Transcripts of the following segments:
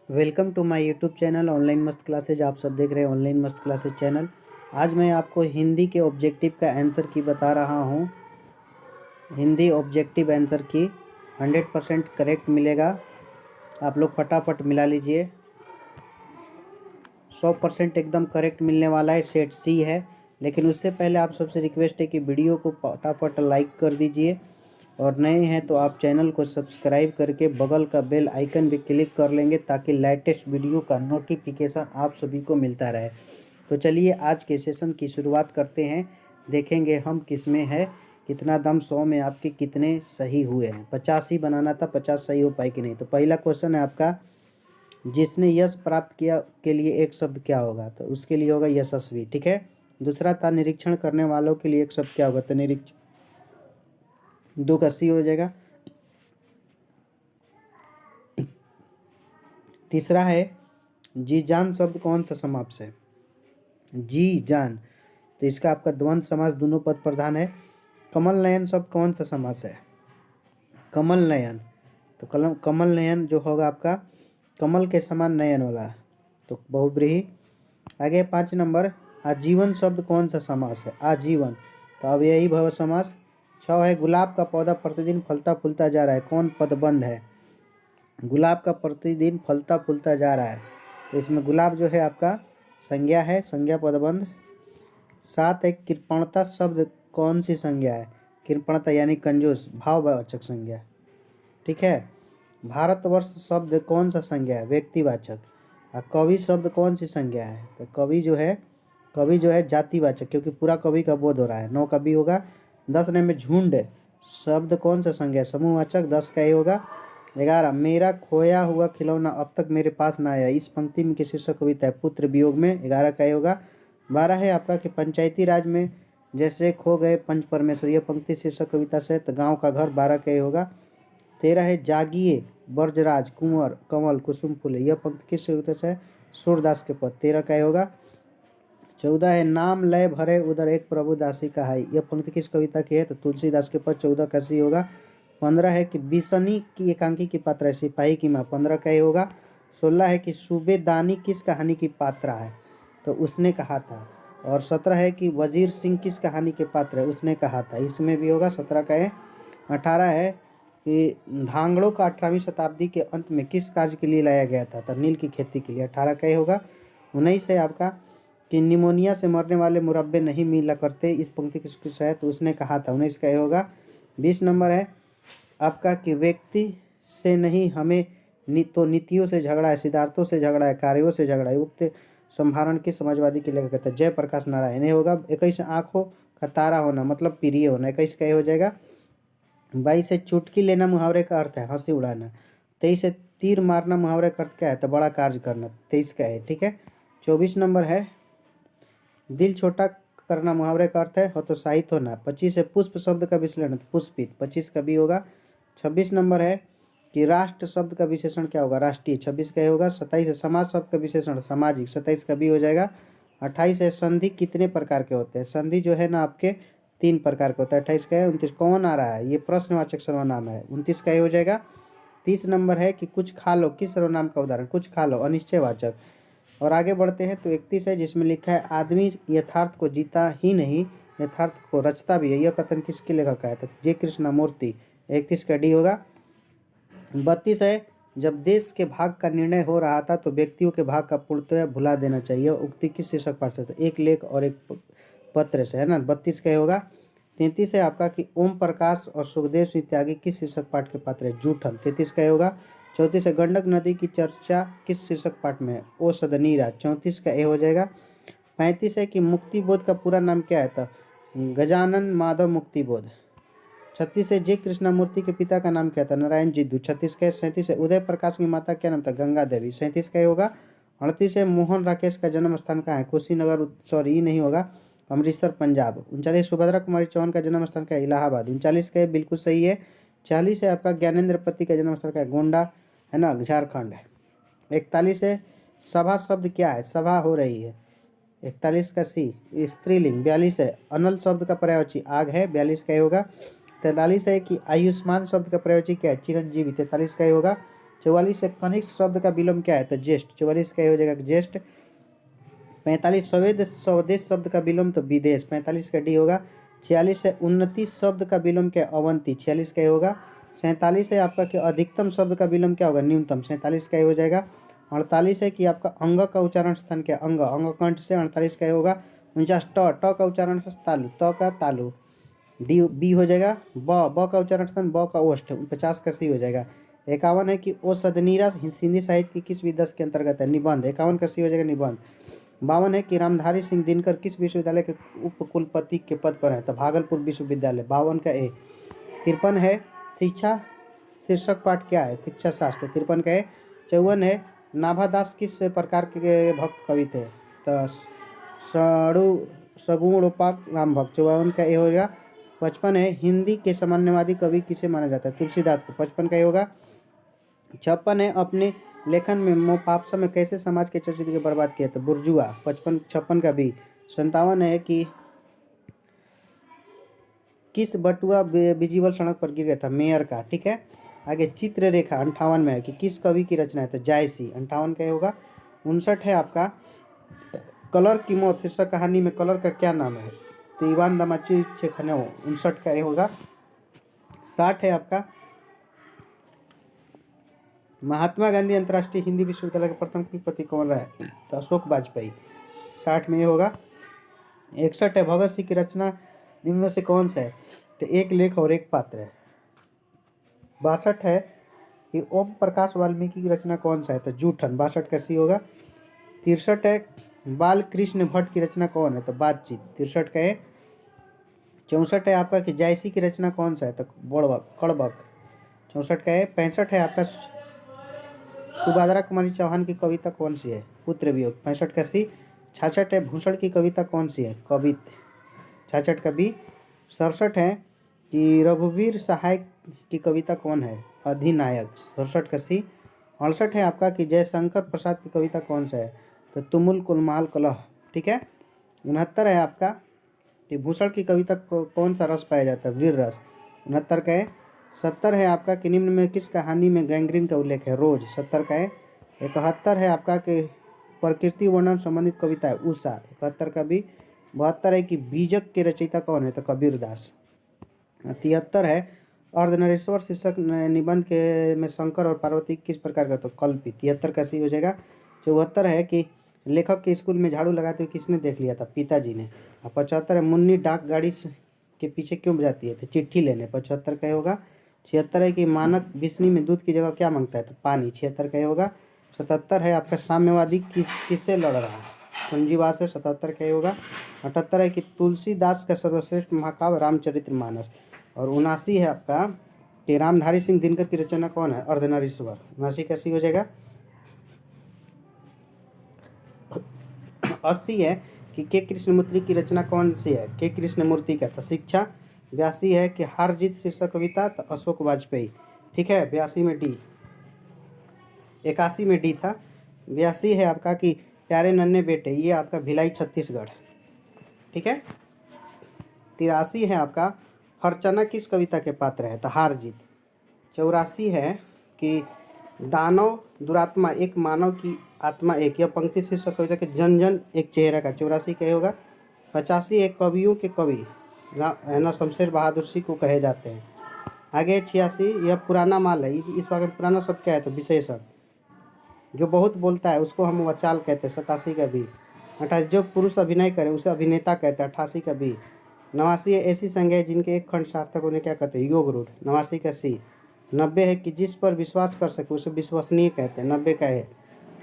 Welcome to my YouTube channel online मस्त classes. आप सब देख रहे हैं ऑनलाइन मस्त क्लासेज चैनल। आज मैं आपको हिंदी के ऑब्जेक्टिव का आंसर की बता रहा हूं। हिंदी ऑब्जेक्टिव आंसर की 100% करेक्ट मिलेगा। आप लोग फटाफट मिला लीजिए। 100% एकदम करेक्ट मिलने वाला है, सेट सी है। लेकिन उससे पहले आप सबसे रिक्वेस्ट है कि वीडियो को फटाफट लाइक कर दीजिए, और नए हैं तो आप चैनल को सब्सक्राइब करके बगल का बेल आइकन भी क्लिक कर लेंगे ताकि लेटेस्ट वीडियो का नोटिफिकेशन आप सभी को मिलता रहे। तो चलिए आज के सेशन की शुरुआत करते हैं। देखेंगे हम किस में है कितना दम, 100 में आपके कितने सही हुए हैं। 50 ही बनाना था, 50 सही हो पाए कि नहीं। तो पहला क्वेश्चन है आपका, जिसने यश प्राप्त किया के लिए एक शब्द क्या होगा? तो उसके लिए होगा यशस्वी। ठीक है। दूसरा था, निरीक्षण करने वालों के लिए एक शब्द क्या होगा? तो निरीक्षण, 2 का सी हो जाएगा। तीसरा है, जी जान शब्द कौन सा समास है? जी जान, तो इसका आपका द्वंद्व समास, दोनों पद प्रधान है। कमल नयन शब्द कौन सा समास है? कमल नयन, तो कमल नयन जो होगा आपका कमल के समान नयन वाला, तो बहुब्रीहि। आगे 5 नंबर, आजीवन शब्द कौन सा समास है? आजीवन, तो अब यही भव समास। 6 है, गुलाब का पौधा प्रतिदिन फलता फूलता जा रहा है, कौन पदबंध है? गुलाब का प्रतिदिन फलता फूलता जा रहा है, तो इसमें गुलाब जो है आपका संज्ञा है, संज्ञा पदबंध। 7 है, कृपणता शब्द कौन सी संज्ञा है? कृपणता यानी कंजूस, भाववाचक संज्ञा। ठीक है। भारतवर्ष शब्द कौन सा संज्ञा है? व्यक्तिवाचक। और कवि शब्द कौन सी संज्ञा है? तो कवि जो है जातिवाचक, क्योंकि पूरा कवि का बोध हो रहा है। 9 कवि होगा। 10 में झुंड शब्द कौन सा संज्ञा है? समूहवाचक, 10 का ये होगा। 11, मेरा खोया हुआ खिलौना अब तक मेरे पास ना आया, इस पंक्ति में किसी से कविता है? पुत्र वियोग में, 11 का ये होगा। 12 है आपका कि पंचायती राज में जैसे खो गए पंच परमेश्वर, यह पंक्ति शीर्षक कविता से, तो गाँव का घर, 12 का ये होगा। 13 है, जागिए ब्रजराज कुंवर कमल कुसुम फूले, यह पंक्ति किस कविता से है? सूरदास के पद, 13 का ये होगा। 14 है, नाम लय भरे उधर एक प्रभु दासी का है, यह पंक्ति किस कविता की है? तो तुलसीदास के पद, 14 का सी होगा। 15 है कि बिसनी की एकांकी की पात्रा है, सिपाही की माँ, 15 का ये होगा। 16 है कि सूबेदानी किस कहानी की पात्रा है? तो उसने कहा था। और 17 है कि वजीर सिंह किस कहानी के पात्र है? उसने कहा था, इसमें भी होगा, 17 का है। 18 है कि धांगड़ों का 18वीं शताब्दी के अंत में किस कार्य के लिए लाया गया था? तो नील की खेती के लिए, 18 का ही होगा। 19 है आपका कि निमोनिया से मरने वाले मुरब्बे नहीं मिला करते, इस पंक्ति किसकी है? तो उसने कहा था, 19 का ही होगा। 20 नंबर है आपका कि व्यक्ति से नहीं हमें तो नीतियों से झगड़ा है, सिद्धार्थों से झगड़ा है, कार्यों से झगड़ा है, उक्त संभारण की समाजवादी के लेकर कहते हैं? जयप्रकाश नारायण। ये होगा। 21, आंखों का तारा होना मतलब प्रिय होना, 21 का ये हो जाएगा। 22 है, चुटकी लेना मुहावरे का अर्थ है हंसी उड़ाना। 23 है, तीर मारना मुहावरे का अर्थ क्या है? तो बड़ा कार्य करना, 23 का है। ठीक है। 24 नंबर है, दिल छोटा करना मुहावरे का अर्थ है हतोत्साहित होना। 25 है, पुष्प शब्द का विश्लेषण, पुष्पित, 25 का भी होगा। 26 नंबर है कि राष्ट्र शब्द का विशेषण क्या होगा? राष्ट्रीय, 26 का ही होगा। 27 है, समाज शब्द का विशेषण सामाजिक, 27 का भी हो जाएगा। 28 है, संधि कितने प्रकार के होते हैं? संधि जो है ना आपके 3 प्रकार के होता है, 28 का है। 29 कौन आ रहा है? ये प्रश्नवाचक सर्वनाम है, 29 का ही हो जाएगा। 30 नंबर है कि कुछ खा लो, किस सर्वनाम का उदाहरण? कुछ खा लो, अनिश्चयवाचक। और आगे बढ़ते हैं तो 31 है, जिसमें लिखा है आदमी यथार्थ को जीता ही नहीं यथार्थ को रचता भी है, यह कथन किसके लेखक का है? तो जे कृष्णमूर्ति, 31 का डी होगा। 32 है, जब देश के भाग का निर्णय हो रहा था तो व्यक्तियों के भाग का पूर्णतः भुला देना चाहिए, उक्ति किस शीर्षक पाठ से? तो एक लेख और एक पत्र से, है ना, 32 का होगा। 33 है आपका कि ओम प्रकाश और सुखदेव सिंह त्यागी किस शीर्षक पाठ के पात्र है? जूठन, 33 का होगा। 34 है, गंडक नदी की चर्चा किस शीर्षक पाठ में है? ओ सदनीरा, 34 का ए हो जाएगा। 35 है कि मुक्ति बोध का पूरा नाम क्या है? तो गजानन माधव मुक्ति बोध। 36 है, जे कृष्णमूर्ति के पिता का नाम क्या था? नारायण जिद्दू, 36 का। 37 है, उदय प्रकाश की माता क्या नाम था? गंगा देवी, 37 का ही होगा। 38 है, मोहन राकेश का जन्म स्थान कहाँ है? कुशीनगर, सॉरी ये नहीं होगा, अमृतसर पंजाब। 39, सुभद्रा कुमारी चौहान का जन्म स्थान क्या है? इलाहाबाद, 39 का बिल्कुल सही है। 40 है आपका ज्ञानेंद्र पति का जन्म स्थान क्या है? गोंडा, है ना, झारखंड है। 41 है, सभा शब्द क्या है? सभा हो रही है, 41 का सी, स्त्रीलिंग। 42 है, अनल शब्द का पर्यायवाची आग है, 42 का ही होगा। 43 है कि आयुष्मान शब्द का पर्यायवाची क्या है? चिरंजीवी, 43 का ही होगा। 44 है कनिष्ठ शब्द का विलोम क्या है, तो ज्येष्ठ। 44 का ये हो जाएगा ज्येष्ठ। 45 स्वदेश शब्द का विलोम तो विदेश, 45 का डी होगा। 46 है उन्नति शब्द का विलोम क्या है, अवंती, 46 का ये होगा। 47 है आपका कि अधिकतम शब्द का विलोम क्या होगा, न्यूनतम, 47 का ये हो जाएगा। 48 है कि आपका अंग का उच्चारण स्थान क्या, अंग, अंग कंठ से, 48 का ये होगा। 49 ट का उच्चारण तालु, त का तालु, डी बी हो जाएगा। ब का उच्चारण स्थान ब का ओष्ठ, 50 का सी हो जाएगा। 51 है कि ओ सदनीरा हिंदी साहित्य की किस विधा के अंतर्गत है, निबंध, 51 का सी हो जाएगा निबंध। 52 है कि रामधारी सिंह दिनकर किस विश्वविद्यालय के उप कुलपति के पद पर है, तो भागलपुर विश्वविद्यालय, 52 का ए। 53 है शिक्षा शीर्षक पाठ क्या है, शिक्षा शास्त्र, 53 का ए। 54 है नाभादास किस प्रकार के भक्त कवि थे, तो सगुणोपाक राम भक्त, 54 का ए होगा। 55 है हिंदी के सामान्यवादी कवि किसे माना जाता है, तुलसीदास को, 55 का ये होगा। 56 है अपने लेखन में मोपापसा में कैसे समाज के चरित्र के बर्बाद किया, तो बुर्जुआ, 56 का बी। 57 है कि किस बटुआ बिजीवल सड़क पर गिर गया था, मेयर का, ठीक है। आगे चित्ररेखा 58 में है कि किस कवि की रचना है, तो जायसी, 58 का ये होगा। 59 है आपका कलर की मौत शीर्षक कहानी में कलर का क्या नाम है, तो इवान दामाची चेखनेओ, 59 का ये होगा। 60 है आपका महात्मा गांधी अंतर्राष्ट्रीय हिंदी विश्वविद्यालय के प्रथम कुलपति कौन रहा है, तो अशोक वाजपेयी, 60 में ये होगा। 61 है भगत सिंह की रचना निम्न में से कौन सा है, तो एक लेख और एक पात्र है। 62 है कि ओम प्रकाश वाल्मीकि की रचना कौन सा है, तो जूठन, 62 का सी होगा। 63 है बाल कृष्ण भट्ट की रचना कौन है, तो बातचीत, 63 का है। 64 है आपका कि जायसी की रचना कौन सा है, तो बड़बक कड़बक, 64 का है। 65 है आपका सुभद्रा कुमारी चौहान की कविता कौन सी है, पुत्र वियोग, 65 का सी। 66 है भूषण की कविता कौन सी है, कवित, 66 का बी। 67 है कि रघुवीर सहाय की कविता कौन है, अधिनायक, 67 का सी। 68 है आपका कि जयशंकर प्रसाद की कविता कौन सा है, तो तुमुल कुलमाल कलह, ठीक है। 69 है आपका कि भूषण की कविता कौन सा रस पाया जाता है, वीर रस, 69 का है। 70 है आपका कि निम्न में किस कहानी में गैंग्रीन का उल्लेख है, रोज, 70 का है। 71 है आपका कि प्रकृति वर्णन संबंधित कविता है, उषा, 71 का भी। 72 है कि बीजक के रचयिता कौन है, तो कबीरदास। 73 है अर्धनरेश्वर शीर्षक निबंध के में शंकर और पार्वती किस प्रकार का, तो कल्पी, 73 का सी हो जाएगा। 74 है कि लेखक के स्कूल में झाड़ू लगाते हुए किसने देख लिया था, पिताजी ने। और 75 है मुन्नी डाक गाड़ी के पीछे क्यों बजाती है, तो चिट्ठी लेने, 75 का होगा। 76 है कि मानक बिस्नी में दूध की जगह क्या मांगता है, तो पानी, 76 का होगा। 77 है आपका साम्यवादी किससे लड़ रहा है, पूंजीवाद से, 77 का होगा। 78 है कि तुलसीदास का सर्वश्रेष्ठ महाकाव्य रामचरितमानस। और 79 है आपका कि रामधारी सिंह दिनकर की रचना कौन है, अर्धनारीश्वर, 79 का सी हो जाएगा। 80 है कि के कृष्णमूर्ति की रचना कौन सी है, के कृष्णमूर्ति का, तो शिक्षा। 82 है कि हार जीत शीर्षक कविता, तो अशोक वाजपेयी, ठीक है। 82 में डी, 81 में डी था। 82 है आपका कि प्यारे नन्हे बेटे, ये आपका भिलाई छत्तीसगढ़, ठीक है। 83 है आपका हरचना किस कविता के पात्र है, तो हार जीत। 84 है कि दानव दुरात्मा एक, मानव की आत्मा एक, यह पंक्ति शीर्षक कविता के जन जन एक चेहरा का, 84 का होगा। 85 एक कवियों के कवि है ना, शमशेर बहादुर सिंह को कहे जाते हैं। आगे 86 यह पुराना माल है, इस वाक्य में पुराना शब्द क्या है, तो विशेषण, जो बहुत बोलता है उसको हम वचाल कहते हैं, 87 का बी। 28 जो पुरुष अभिनय करे उसे अभिनेता कहते हैं, 88 का बी। 89 ऐसी संज्ञा जिनके एक खंड सार्थक होने क्या कहते हैं, योग रूढ़, 89 का सी। 90 है कि जिस पर विश्वास कर सके उसे विश्वसनीय कहते हैं, 90 का है।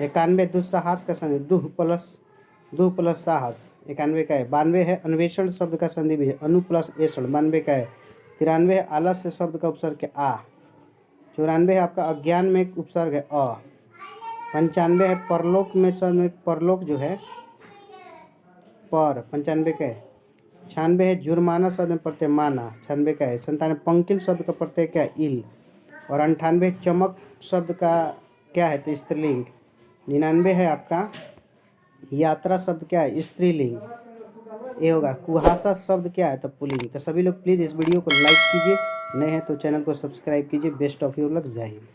91 दुस्साहस का संधि, दुह प्लस साहस, 91 का है। 92 है अन्वेषण शब्द का संधि भी है, अनु प्लस एषण, 92 का है। 93 है आलस्य शब्द का उपसर्ग है आ। 94 है आपका अज्ञान में एक उपसर्ग है अ। 95 है परलोक में शब्द में परलोक जो है पर, 95 का है। 96 है जुर्माना शब्द में प्रत्यय माना, 96 का है। 97 पंकिल शब्द का प्रत्यय क्या है, इल। और 98 चमक शब्द का क्या है, तो स्त्रीलिंग। 99 है आपका यात्रा शब्द क्या है, स्त्रीलिंग, ये होगा। कुहासा शब्द क्या है, तो पुल्लिंग। तो सभी लोग प्लीज़ इस वीडियो को लाइक कीजिए, नए हैं तो चैनल को सब्सक्राइब कीजिए। बेस्ट ऑफ यू लक, जय हिंद।